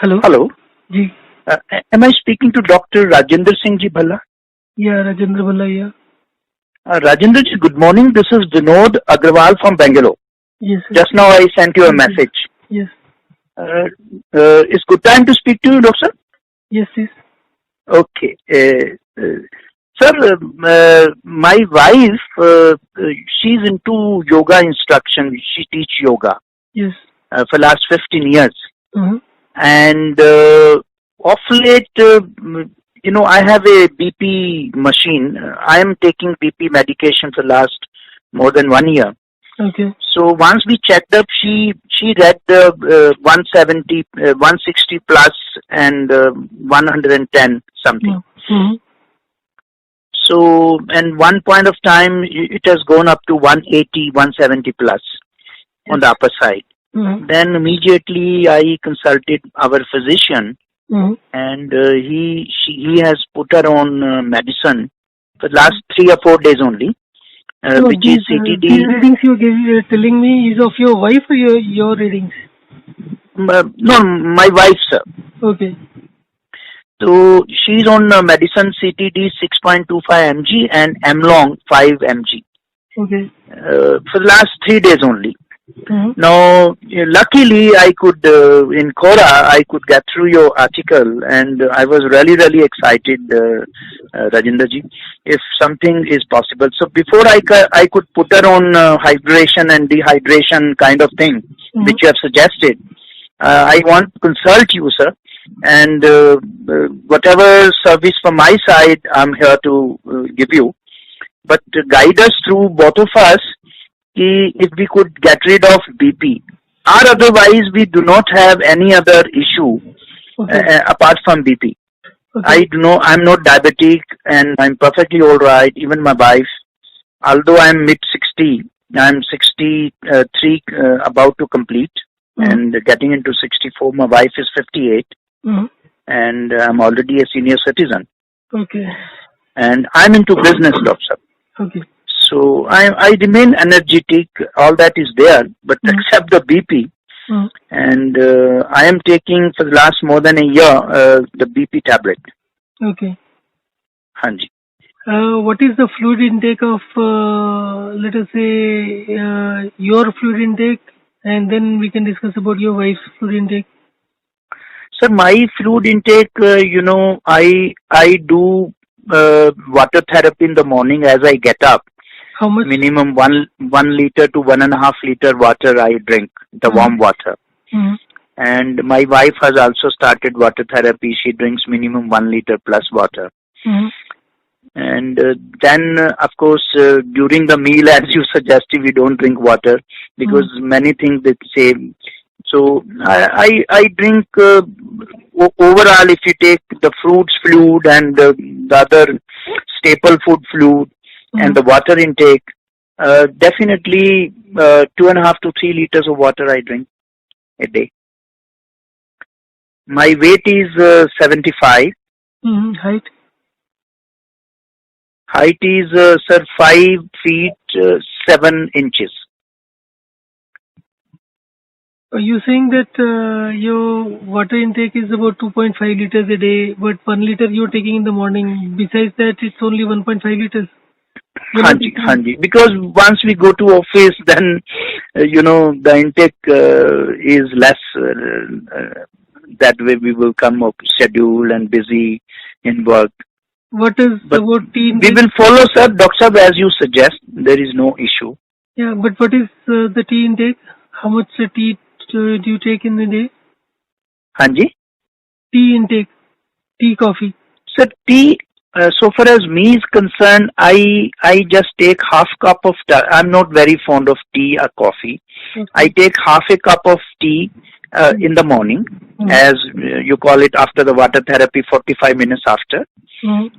Hello hello. जी। Am I speaking to Dr. Rajendra Singh ji Bhalla? या राजेंद्र भल्ला या Rajendra ji, good morning. This is Vinod Agrawal from Bangalore. Yes Just now I sent you a message. Yes It's good time to speak to you, doctor? Yes yes Okay. Sir, my wife, she's into yoga instruction. She teach yoga yes for last 15 years. Hmm And of late, I have a BP machine. I am taking BP medication for last more than 1 year. Okay So once we checked up, she read 170, 160 plus and 110 something. Hmm So and one point of time it has gone up to 180, 170 plus on the upper side. Hmm Then immediately I consulted our physician, hmm and he has put her on medicine for the last 3 or 4 days only, So which is CTD. these readings you're telling me is of your wife or your readings? No, my wife, sir. Okay. So she's on medicine CTD 6.25 mg and Mlong 5 mg Okay. for the last 3 days only. Hmm Now, luckily, I could in Quora, I could get through your article, and I was really, really excited, Rajendra ji, if something is possible. So before I could put her on hydration and dehydration kind of thing, which you have suggested, I want to consult you, sir, and whatever service from my side, I'm here to give you. But guide us through both of us. If we could get rid of BP, or otherwise we do not have any other issue Okay. apart from BP. Okay. I'm not diabetic and I'm perfectly all right. Even my wife, although I'm mid 60, I'm 63, about to complete, and getting into 64. My wife is 58, hmm and I'm already a senior citizen, Okay. and I'm into business, doctor. Okay. So I remain energetic. All that is there, but except the BP, and I am taking for the last more than a year the BP tablet. Okay. Hanji. What is the fluid intake of, let us say, your fluid intake, and then we can discuss about your wife's fluid intake. Sir, my fluid intake, I do water therapy in the morning as I get up. How much? Minimum 1 liter to 1.5 liter water I drink, the warm water. Mm-hmm. And my wife has also started water therapy. She drinks minimum 1 liter plus water. Mm-hmm. And then, of course, during the meal, as you suggested, we don't drink water because many things they say. So I drink overall. If you take the fruits fluid and the other staple food fluid and the water intake, definitely 2.5 to 3 liters of water I drink a day. My weight is 75. Height? Height is, sir, 5 feet 7 inches. Are you saying that your water intake is about 2.5 liters a day, but 1 liter you're taking in the morning? Besides that, it's only 1.5 liters. Hanji. Because once we go to office, then the intake is less. That way we will come up scheduled and busy in work. What is about tea intake? We will follow, sir, doctor, as you suggest. There is no issue. Yeah, but what is the tea intake? How much tea do you take in a day? Hanji? Tea intake. Tea, coffee. Sir, tea, so far as me is concerned, I just take half cup of tea. I'm not very fond of tea or coffee. Okay. I take half a cup of tea in the morning, as you call it, after the water therapy, 45 minutes after,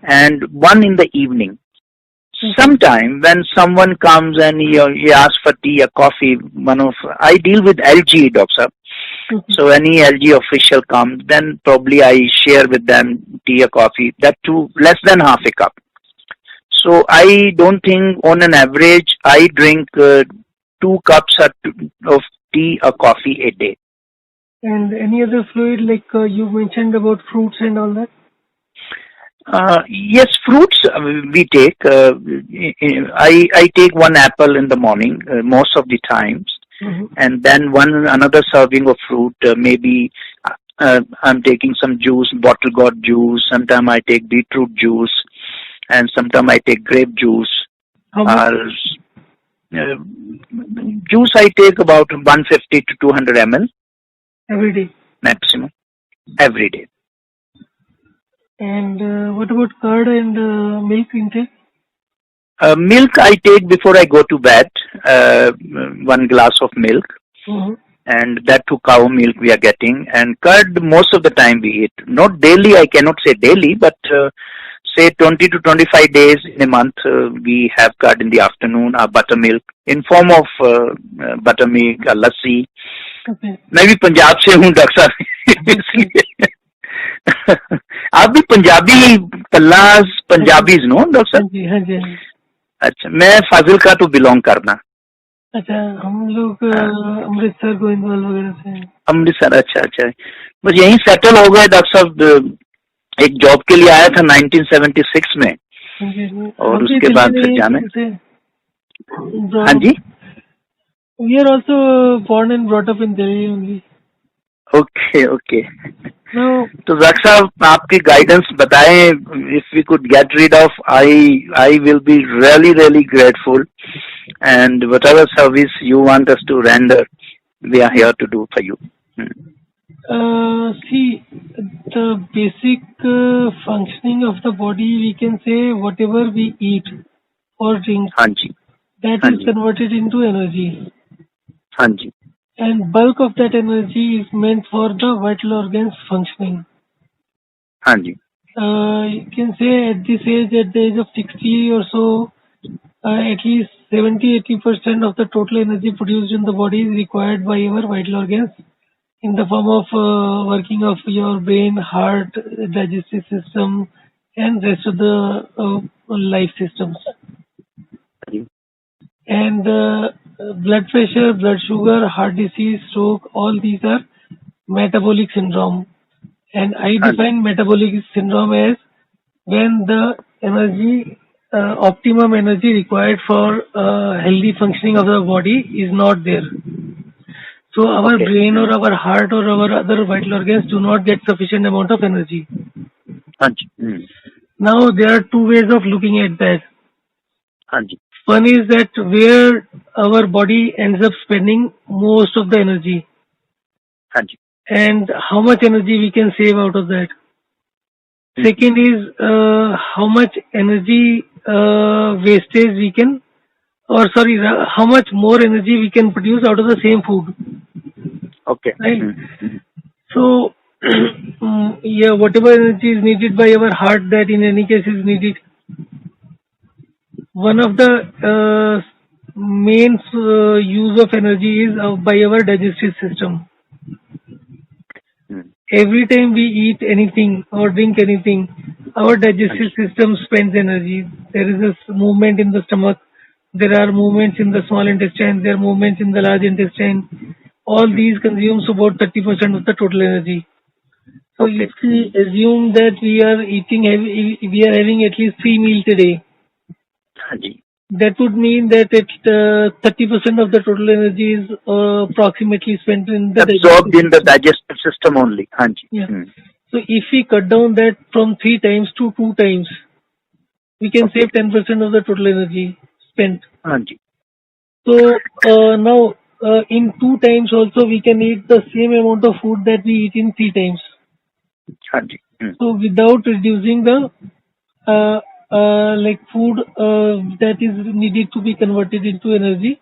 and one in the evening. Sometime when someone comes and he asks for tea or coffee, I deal with LG, doctor. So any LG official comes, then probably I share with them tea or coffee, that too less than half a cup. So I don't think on an average I drink 2 cups of tea or coffee a day. And any other fluid like you mentioned about fruits and all that? Yes, fruits we take. I take one apple in the morning most of the times, and then another serving of fruit. Maybe I'm taking some juice, bottle gourd juice. Sometimes I take beetroot juice, and sometimes I take grape juice. How much? Uh, Juice I take about 150 to 200 ml Every day. maximum every day. And what about curd and milk intake? Milk I take before I go to bed. One glass of milk, and that too cow milk we are getting. And curd most of the time we eat. Not daily. I cannot say daily, but say 20 to 25 days in a month we have curd in the afternoon. Buttermilk in form of buttermilk, lassi. Okay. मैं भी पंजाब से हूँ doctor साहब इसलिए आप भी Punjabi पल्लास Punjabis no doctor साहब? हाँ जी हाँ जी हाँ जी। अच्छा, मैं फाजिलका तो बिलोंग करना। अच्छा, हम लोग अमृतसर गोविंदवाल वगैरह से हैं। अमृतसर, अच्छा अच्छा, बस यहीं सेटल हो गए डॉक्टर साहब। एक जॉब के लिए आया था 1976 में, और उसके बाद फिर जाने। हाँ जी, We are also born and brought up in Delhi only. Okay okay. No. तो डॉक्टर साहब आपकी गाइडेंस बताएं, if we could get rid of, I will be really really grateful, and whatever service you want us to render, we are here to do for you. See, the basic functioning of the body, we can say whatever we eat or drink, that is converted into energy. Hanji. And bulk of that energy is meant for the vital organs functioning. Hanji. You can say at this age, at the age of 60 or so, at least 70-80% of the total energy produced in the body is required by our vital organs in the form of working of your brain, heart, digestive system, and rest of the life systems. And blood pressure, blood sugar, heart disease, stroke, all these are metabolic syndrome. And I define metabolic syndrome as when the energy, optimum energy required for healthy functioning of the body is not there. So our brain or our heart or our other vital organs do not get sufficient amount of energy. Now there are two ways of looking at that. One is that where our body ends up spending most of the energy, and how much energy we can save out of that. Second is how much energy wastage we can, or sorry, how much more energy we can produce out of the same food. Okay. Right. So yeah, whatever energy is needed by our heart, that in any case is needed. One of the main use of energy is by our digestive system. Every time we eat anything or drink anything, our digestive system spends energy. There is a movement in the stomach. There are movements in the small intestine. There are movements in the large intestine. All these consumes about 30% of the total energy. So if we assume that we are having at least 3 meals a day, that would mean that 30% of the total energy is approximately spent in the absorbed in the digestive system only. Yeah. So if we cut down that from 3 times to 2 times, we can save 10% of the total energy spent. So now in 2 times also we can eat the same amount of food that we eat in 3 times. So without reducing the like food that is needed to be converted into energy,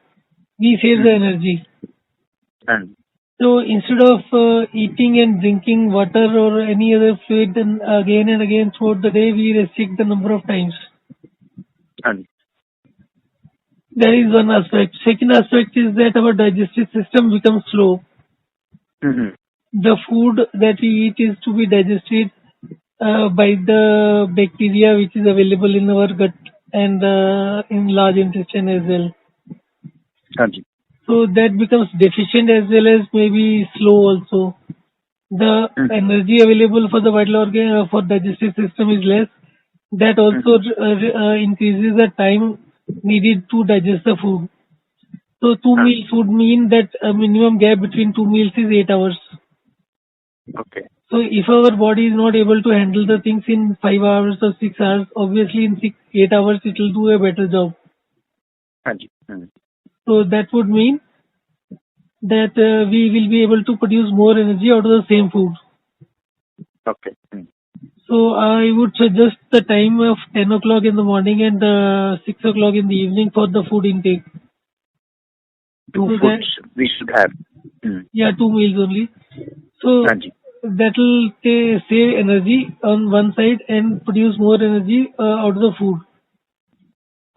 we save the energy. So instead of eating and drinking water or any other fluid, then again and again throughout the day, we restrict the number of times. That is one aspect. Second aspect is that our digestive system becomes slow. The food that we eat is to be digested by the bacteria which is available in our gut and in large intestine as well. So that becomes deficient as well as maybe slow also. the Mm. energy available for the vital organ for digestive system is less. That also increases the time needed to digest the food. So two Ah, meals would mean that a minimum gap between two meals is 8 hours. okay. So if our body is not able to handle the things in 5 hours or 6 hours, obviously in 8 hours it will do a better job. हाँ जी. Mm. So that would mean that we will be able to produce more energy out of the same food. Okay. Mm. So I would suggest the time of 10 o'clock in the morning and 6 o'clock in the evening for the food intake. Two So that, foods we should have. Mm. yeah, two meals only. So हाँ जी. that will save energy on one side and produce more energy out of the food.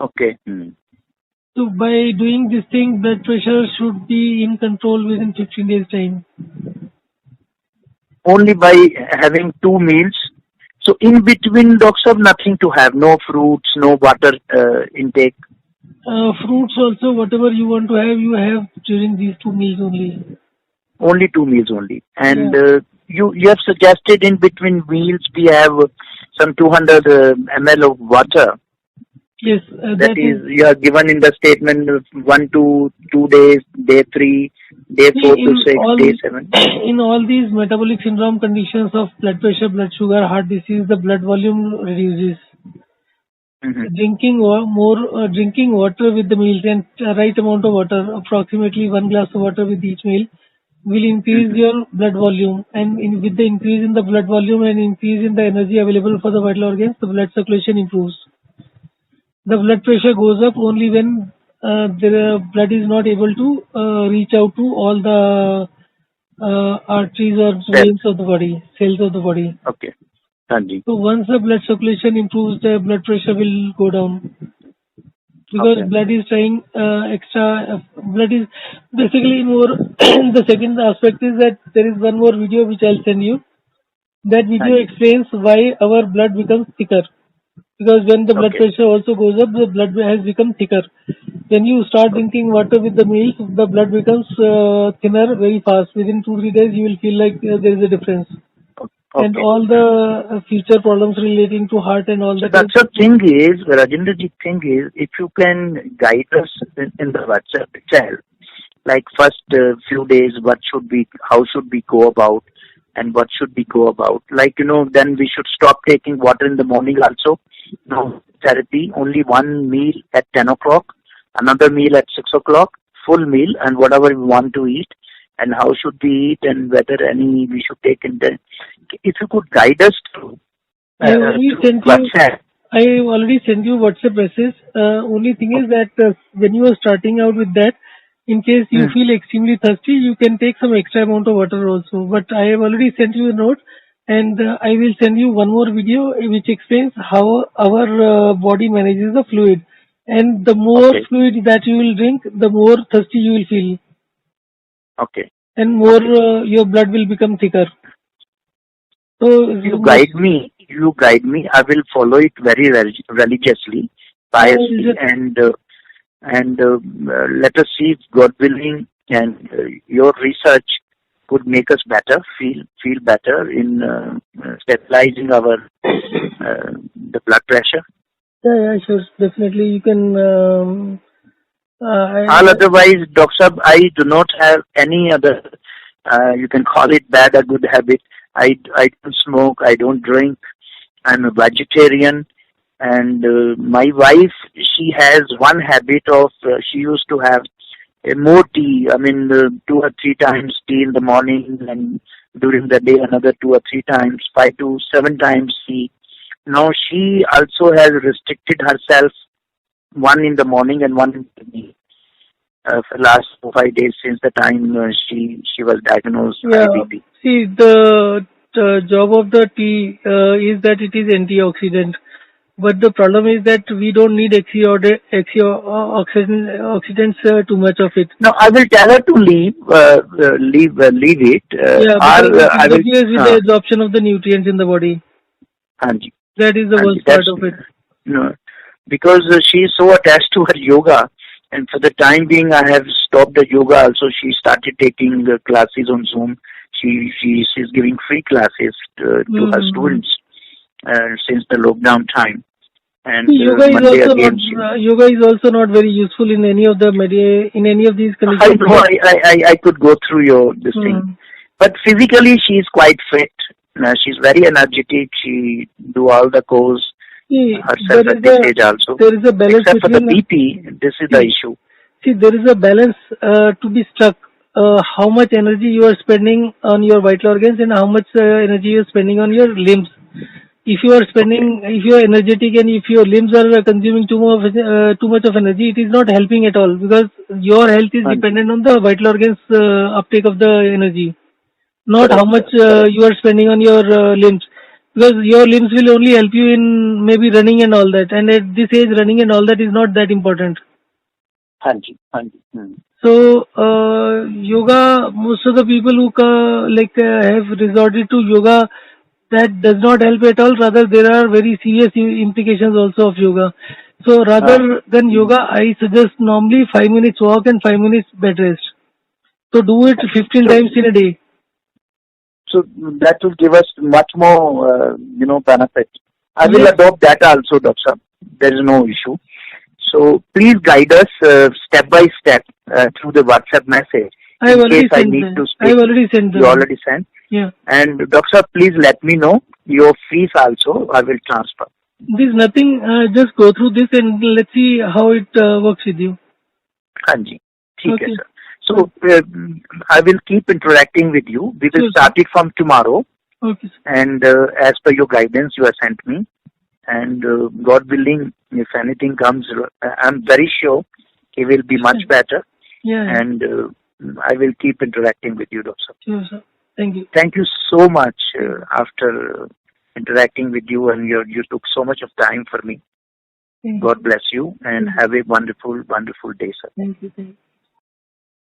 Okay. Mm. So by doing this thing, blood pressure should be in control within 15 days time. Only by having two meals. So in between, doctor, nothing to have. No fruits, no water intake. Fruits also, whatever you want to have, you have during these two meals only. Only two meals only. And Yeah. you have suggested in between meals we have some 200 ml of water. Yes, That is, you are given in the statement 1 to 2 days, day 3, day 4 to 6, day 7. In all these metabolic syndrome conditions of blood pressure, blood sugar, heart disease, the blood volume reduces. Mm-hmm. Drinking water with the meals and right amount of water, approximately 1 glass of water with each meal, will increase Mm-hmm. your blood volume. And with the increase in the blood volume and increase in the energy available for the vital organs, the blood circulation improves. The blood pressure goes up only when the blood is not able to reach out to all the arteries or Cells. veins of the body, cells of the body. Okay. Hanji. So once the blood circulation improves, the blood pressure will go down because Okay. blood is trying blood is basically more. The second aspect is that there is one more video which I'll send you. That video Hanji. explains why our blood becomes thicker. Because when the blood Okay. pressure also goes up, the blood has become thicker. When you start Okay. drinking water with the meals, the blood becomes thinner very fast. Within 2-3 days, you will feel like there is a difference. And Okay. all the future problems relating to heart and all So that. that's the thing is, Rajendraji, thing is, if you can guide us in the WhatsApp itself, like first few days, what should we, how should we go about, and what should we go about? Like, then we should stop taking water in the morning also. No therapy, only one meal at 10 o'clock, another meal at 6 o'clock, full meal, and whatever we want to eat, and how should we eat, and whether any we should take in the. If you could guide us through I already through sent you. WhatsApp. I already sent you WhatsApp message. Only thing is that when you are starting out with that, in case you Hmm. feel extremely thirsty, you can take some extra amount of water also. But I have already sent you a note, and I will send you one more video which explains how our body manages the fluid. And the more Okay. fluid that you will drink, the more thirsty you will feel, Okay. and more Okay. your blood will become thicker. So You most guide me. You guide me. I will follow it very religiously, piously, and let us see if God willing and your research could make us better, feel better in stabilizing our the blood pressure. yeah, sure, definitely you can. All otherwise, Doctor Sahab, I do not have any other. You can call it bad or good habit. I don't smoke. I don't drink. I'm a vegetarian. And my wife, she has one habit of, she used to have more tea. I mean, 2 or 3 times tea in the morning, and during the day another 2 or 3 times, 5 to 7 times tea. Now she also has restricted herself one in the morning and one in the evening. For last 4 5 days since the time she was diagnosed high Yeah, BP. see, the job of the tea is that it is antioxidant. But the problem is that we don't need oxidants too much of it. No, I will tell her to leave it, Yeah, because or it I will. interferes with the absorption of the nutrients in the body. Hanji, That is the Hanji, worst part that's of it. no, because she is so attached to her yoga, and for the time being, I have stopped the yoga. Also, she started taking classes on Zoom. She's giving free classes to her students since the lockdown time. And Yoga is Monday also again, not yoga is also not very useful in any of the in any of these I conditions. know I could go through your this thing, but physically she's quite fit. She's very energetic. She do all the course See, herself at this age also. there is a balance Except for the between. BP, this is the issue. See, there is a balance to be struck. How much energy you are spending on your vital organs and how much energy you are spending on your limbs. If you are spending, if you are energetic and if your limbs are consuming too much of energy, it is not helping at all because your health is dependent on the vital organs uptake of the energy, not how much you are spending on your limbs. Because your limbs will only help you in maybe running and all that, and at this age, running and all that is not that important. Hanji. So, yoga, most of the people who have resorted to yoga, that does not help at all. Rather, there are very serious implications also of yoga. So, rather than yoga, I suggest normally 5 minutes walk and 5 minutes bed rest. So, do it 15 times in a day. So that will give us much more, benefit. I will adopt that also, Doctor. There is no issue. So please guide us step by step through the WhatsApp message. I've already I sent need them. to speak. I've already sent them. You already sent? Yeah. And Doctor, please let me know your fees also. I will transfer. There's nothing. Just go through this and let's see how it works with you. Hanji. Okay. Sir. So I will keep interacting with you. We will start it from tomorrow. Okay. And as per your guidance you have sent me, and God willing, if anything comes, I'm very sure it will be much better. Yeah. And I will keep interacting with you, Doctor. Sure, sir. Thank you. Thank you so much. After interacting with you, and you took so much of time for me. God bless you, and have a wonderful, wonderful day, sir. Thank you.